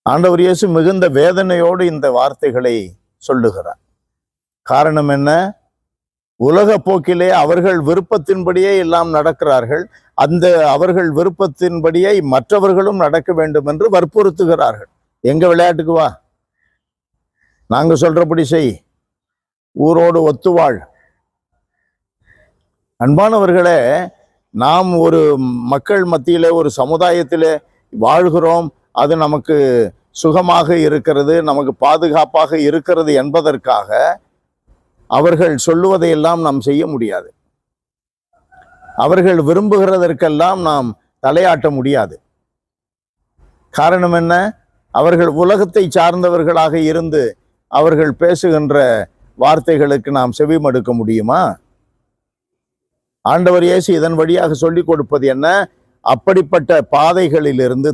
ஆண்டவர் இயேசு மிகுந்த வேதனையோடு இந்த வார்த்தைகளை சொல்லுகிறார். காரணம் என்ன? உலக போக்கிலே அவர்கள் விருப்பத்தின்படியே எல்லாம் நடக்கிறார்கள். அந்த அவர்கள் விருப்பத்தின்படியே மற்றவர்களும் நடக்க வேண்டும் என்று வற்புறுத்துகிறார்கள். எங்க விளையாட்டுக்கு வா, நாங்க சொல்றபடி செய், ஊரோடு ஒத்துவாள். அன்பானவர்களே, நாம் ஒரு மக்கள் மத்தியிலே ஒரு சமுதாயத்திலே வாழ்கிறோம், அது நமக்கு சுகமாக இருக்கிறது, நமக்கு பாதுகாப்பாக இருக்கிறது என்பதற்காக அவர்கள் சொல்லுவதையெல்லாம் நாம் செய்ய முடியாது. அவர்கள் விரும்புகிறதற்கெல்லாம் நாம் தலையாட்ட முடியாது. காரணம் என்ன? அவர்கள் உலகத்தை சார்ந்தவர்களாக இருந்து அவர்கள் பேசுகின்ற வார்த்தைகளுக்கு நாம் செவி மடுக்க முடியுமா? ஆண்டவர் இயேசு இதன் வழியாக சொல்லிக் கொடுப்பது என்ன? அப்படிப்பட்ட பாதைகளிலிருந்து